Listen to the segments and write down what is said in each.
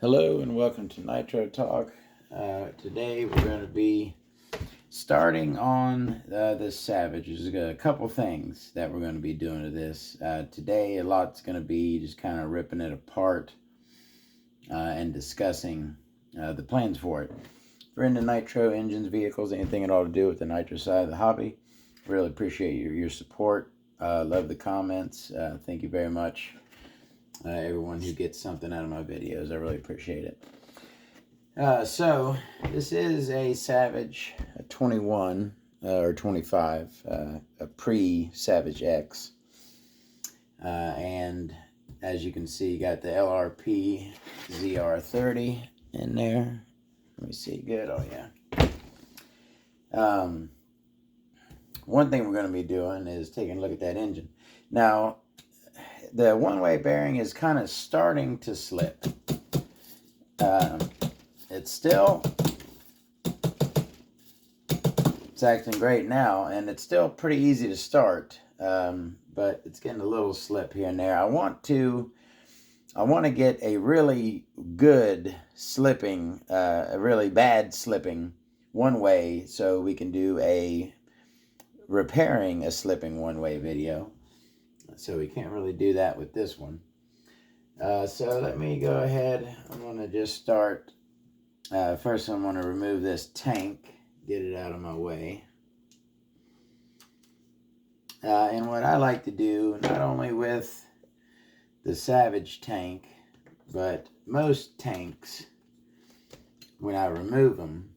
Hello and welcome to Nitro Talk. Today we're going to be starting on this Savage. There's a couple things that we're going to be doing to this. Today a lot's going to be just kind of ripping it apart and discussing the plans for it. If you're into nitro engines, vehicles, anything at all to do with the nitro side of the hobby, really appreciate your support. Love the comments. Thank you very much. Everyone who gets something out of my videos, I really appreciate it. So this is a Savage 21 or 25, a pre-Savage X, and as you can see, you got the LRP ZR30 in there. Let me see, good. Oh yeah. One thing we're going to be doing is taking a look at that engine. Now, the one-way bearing is kind of starting to slip. It's acting great now, and it's still pretty easy to start, but it's getting a little slip here and there. I want to get a really good slipping, a really bad slipping one-way, so we can do a repairing a slipping one-way video. So we can't really do that with this one. So let me go ahead. I'm going to just start. First, I'm going to remove this tank, get it out of my way. And what I like to do, not only with the Savage tank, but most tanks, when I remove them,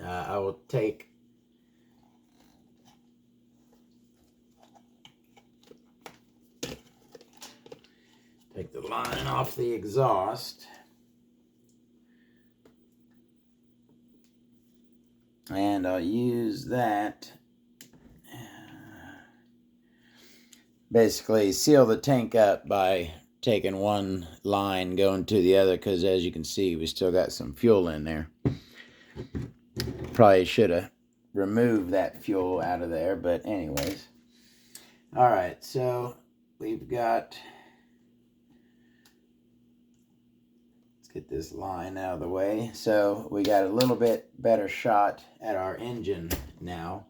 I will take the line off the exhaust, and I'll use that, basically seal the tank up by taking one line going to the other, because as you can see, we still got some fuel in there. Probably should have removed that fuel out of there, but anyways. All right, so we've got, get this line out of the way. So we got a little bit better shot at our engine now.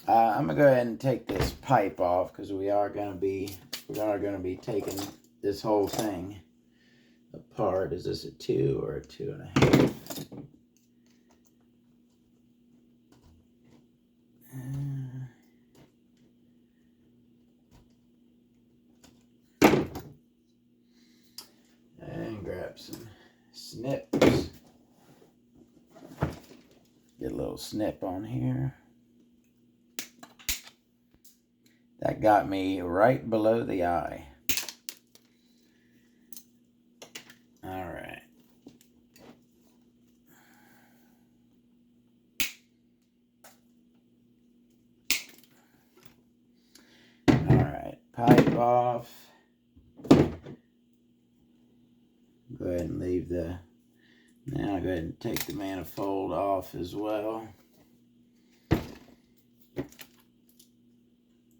I'm gonna go ahead and take this pipe off, because we are gonna be taking this whole thing apart. Is this a 2 or a 2.5? And grab some snips. Get a little snip on here. That got me right below the eye. All right. All right, pipe off. Go ahead and leave the, now go ahead and take the manifold off as well.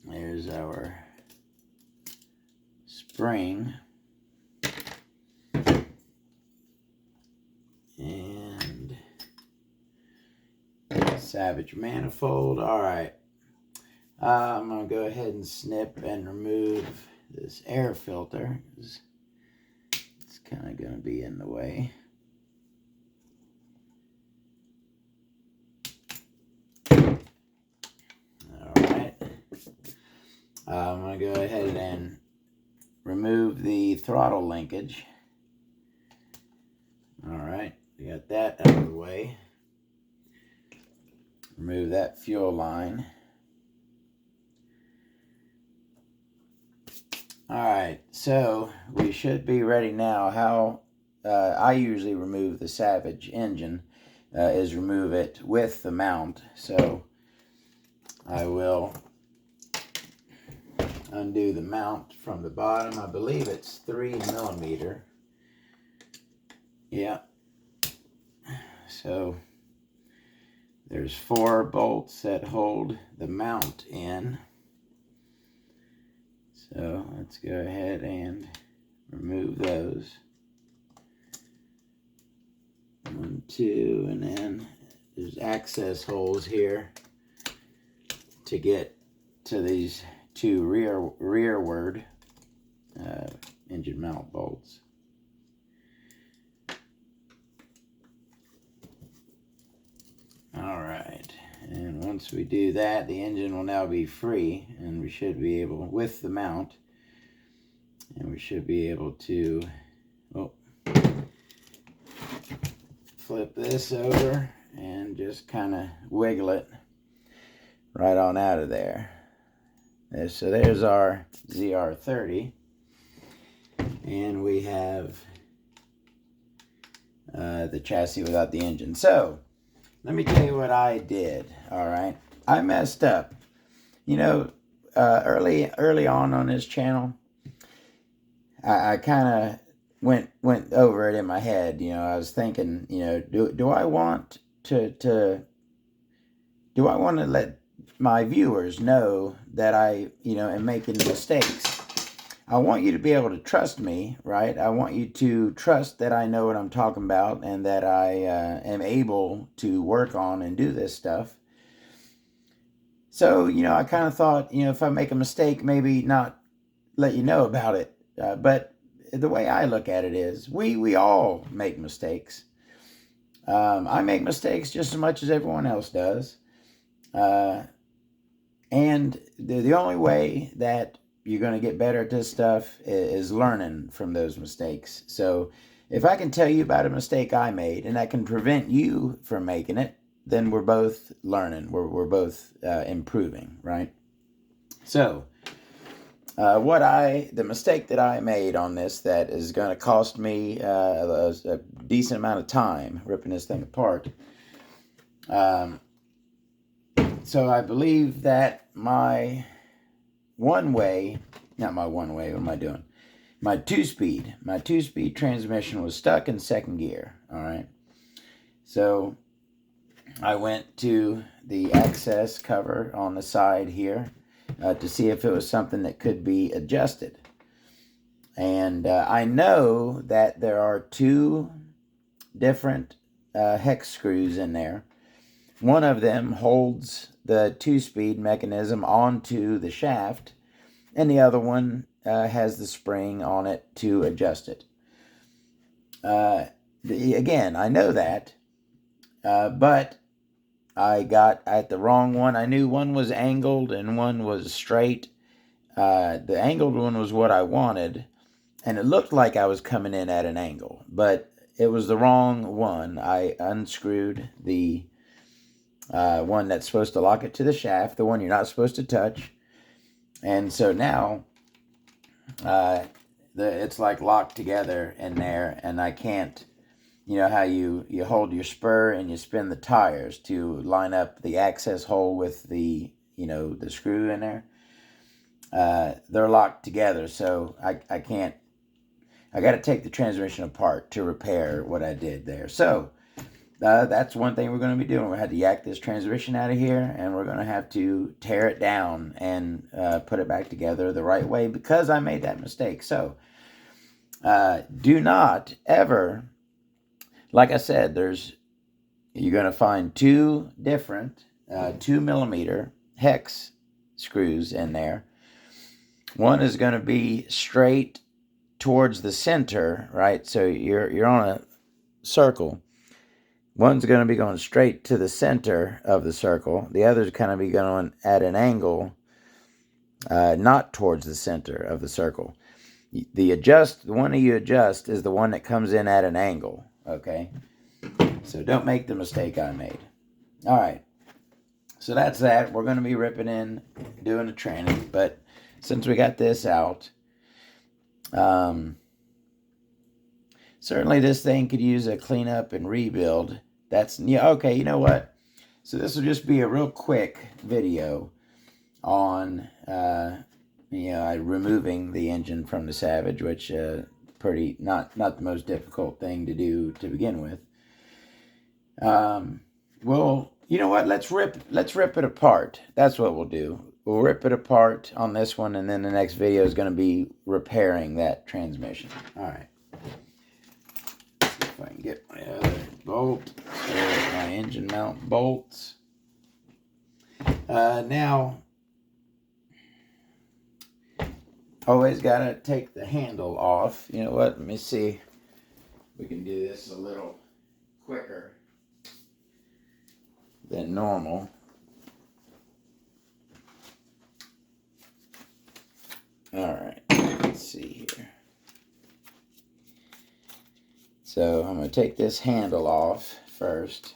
There's our spring. And Savage manifold. All right. I'm going to go ahead and snip and remove this air filter. It's kind of going to be in the way. I'm going to go ahead and remove the throttle linkage. All right, we got that out of the way. Remove that fuel line. All right, so we should be ready now. How I usually remove the Savage engine is remove it with the mount. So I will undo the mount from the bottom. I believe it's 3mm. Yeah. So there's 4 bolts that hold the mount in. So let's go ahead and remove those. two, and then there's access holes here to get to these two rearward engine mount bolts. All right, and once we do that, the engine will now be free, and we should be able, with the mount, and we should be able to flip this over and just kind of wiggle it right on out of there. So there's our ZR30, and we have the chassis without the engine. So let me tell you what I did. All right, I messed up. You know, early on this channel, I kind of went over it in my head. You know, I was thinking, you know, do I want to let my viewers know that I, you know, am making mistakes? I want you to be able to trust me, right? I want you to trust that I know what I'm talking about, and that I am able to work on and do this stuff. So, you know, I kind of thought, you know, if I make a mistake, maybe not let you know about it. But the way I look at it is, we all make mistakes. I make mistakes just as much as everyone else does. And the only way that you're going to get better at this stuff is learning from those mistakes. So if I can tell you about a mistake I made, and I can prevent you from making it, then we're both learning. We're both improving, right? So the mistake that I made on this that is going to cost me a decent amount of time ripping this thing apart. So I believe that my two-speed transmission was stuck in second gear. All right. So I went to the access cover on the side here to see if it was something that could be adjusted. And I know that there are two different hex screws in there. One of them holds the two-speed mechanism onto the shaft, and the other one has the spring on it to adjust it. Again, I know that, but I got at the wrong one. I knew one was angled and one was straight. The angled one was what I wanted, and it looked like I was coming in at an angle, but it was the wrong one. I unscrewed the one that's supposed to lock it to the shaft, the one you're not supposed to touch. And so now it's like locked together in there, and I can't, you know how you hold your spur and you spin the tires to line up the access hole with the, you know, the screw in there. They're locked together, so I can't. I got to take the transmission apart to repair what I did there. So that's one thing we're going to be doing. We had to yak this transmission out of here, and we're going to have to tear it down and put it back together the right way, because I made that mistake. So do not ever, like I said, you're going to find two different 2mm hex screws in there. One is going to be straight towards the center, right? So you're on a circle. One's going to be going straight to the center of the circle. The other's kind of be going at an angle, not towards the center of the circle. The one that you adjust is the one that comes in at an angle, okay? So don't make the mistake I made. All right. So that's that. We're going to be ripping in, doing a training, but since we got this out, certainly this thing could use a cleanup and rebuild. Okay, you know what? So this will just be a real quick video on, removing the engine from the Savage, which not the most difficult thing to do to begin with. Well, you know what? Let's rip it apart. That's what we'll do. We'll rip it apart on this one, and then the next video is going to be repairing that transmission. All right. Let's see if I can get my other bolt, so my engine mount bolts. Now, always got to take the handle off. You know what? Let me see. We can do this a little quicker than normal. Alright, let's see here. So I'm going to take this handle off first.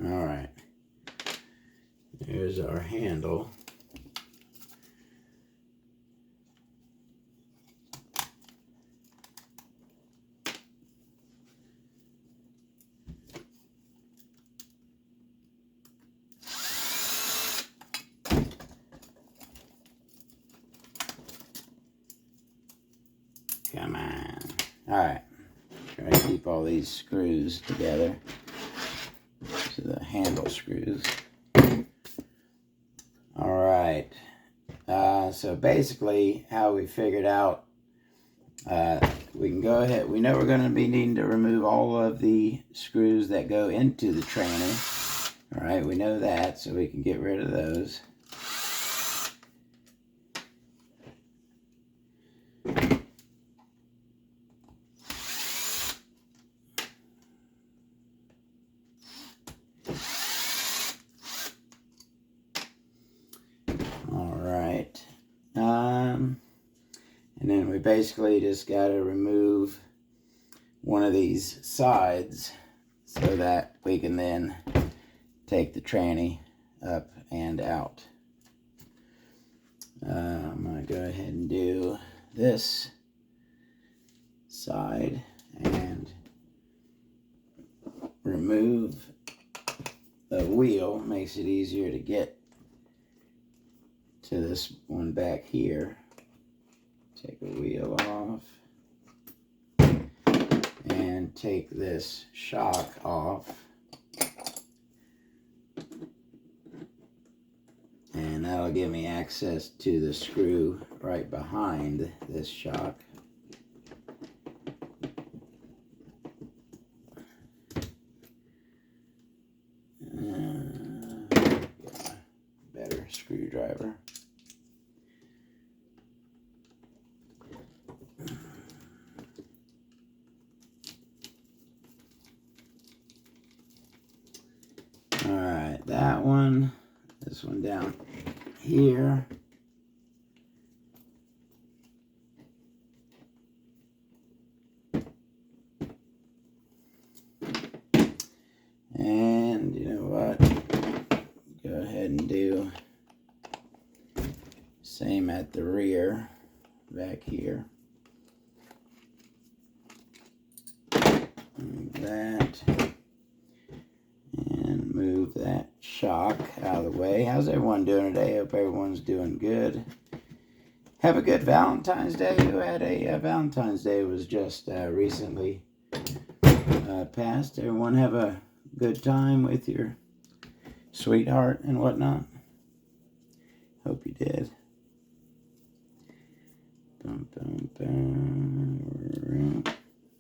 Alright, there's our handle. Come on. Alright, try to keep all these screws together. So the handle screws. Alright, so basically how we figured out, we can go ahead, we know we're going to be needing to remove all of the screws that go into the tranny. Alright, we know that, so we can get rid of those. And then we basically just got to remove one of these sides so that we can then take the tranny up and out. I'm going to go ahead and do this side and remove the wheel. Makes it easier to get to this one back here. Take a wheel off and take this shock off, and that'll give me access to the screw right behind this shock. Better screwdriver. Alright, that one, this one down here. And you know what? Go ahead and do same at the rear, back here. Move that. And move that shock out of the way. How's everyone doing today? Hope everyone's doing good. Have a good Valentine's Day. Who had a Valentine's Day was just recently passed. Everyone have a good time with your sweetheart and whatnot. Hope you did. Bum, bum, bum.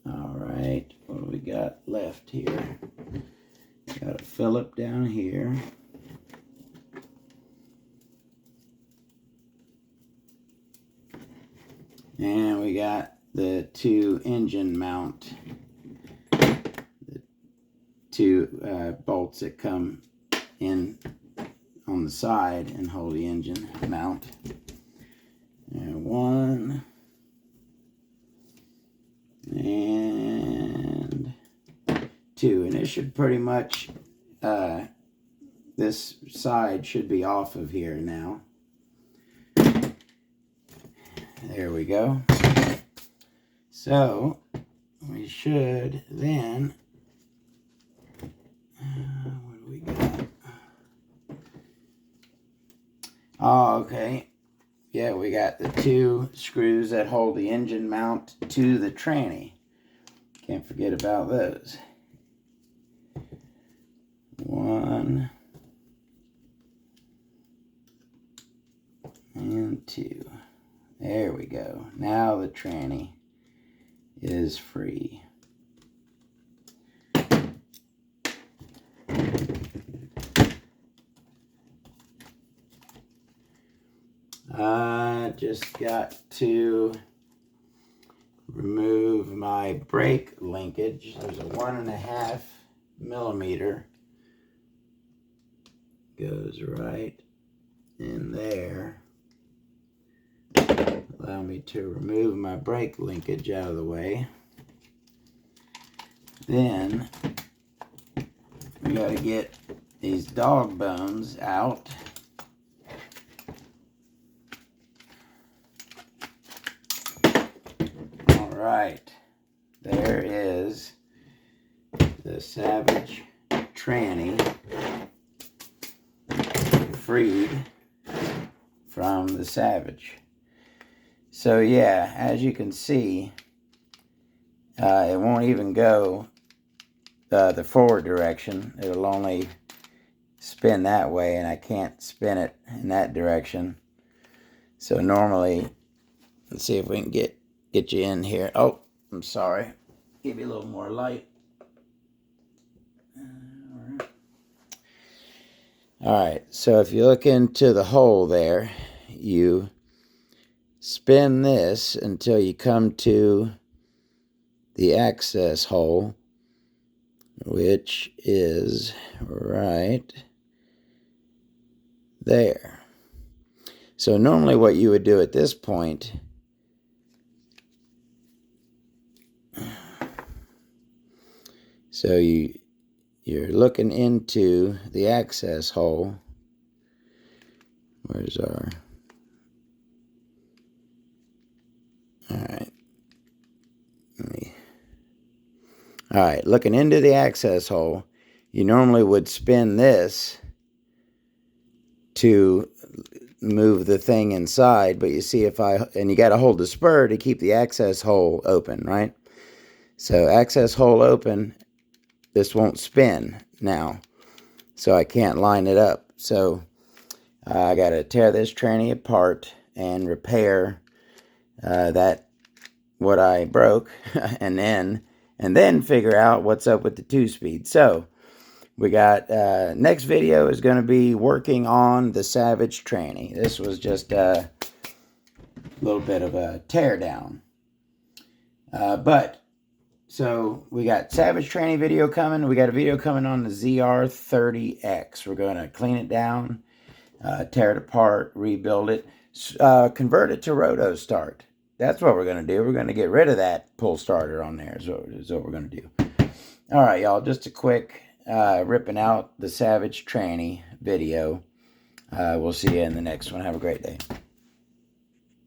All right, what do we got left here? Got a Phillip down here. And we got the two engine mount, the two bolts that come in on the side and hold the engine mount. And one. And two. And it should pretty much, this side should be off of here now. There we go. So we should then, what do we got? Oh, okay. Yeah, we got the 2 screws that hold the engine mount to the tranny. Can't forget about those. 1 and 2. There we go. Now the tranny is free. I just got to remove my brake linkage. There's a 1.5 millimeter. Goes right in there. Allow me to remove my brake linkage out of the way. Then we got to get these dog bones out. All right, there is the Savage tranny freed from the Savage. So yeah, as you can see, it won't even go the forward direction. It'll only spin that way, and I can't spin it in that direction. So normally, let's see if we can get you in here. Oh, I'm sorry. Give you a little more light. All right, so if you look into the hole there, you spin this until you come to the access hole, which is right there. So normally what you would do at this point, so you're looking into the access hole. Where's our... All right, looking into the access hole, you normally would spin this to move the thing inside, but you see and you got to hold the spur to keep the access hole open, right? So access hole open, this won't spin now, so I can't line it up. So I got to tear this tranny apart and repair what I broke, and then figure out what's up with the 2-speed. So we got next video is going to be working on the Savage tranny. This was just a little bit of a tear down, so we got Savage tranny video coming. We got a video coming on the ZR30X. We're going to clean it down, tear it apart, rebuild it, convert it to roto start. That's what we're going to do. We're going to get rid of that pull starter on there is what we're going to do. All right, y'all, just a quick ripping out the Savage tranny video. We'll see you in the next one. Have a great day.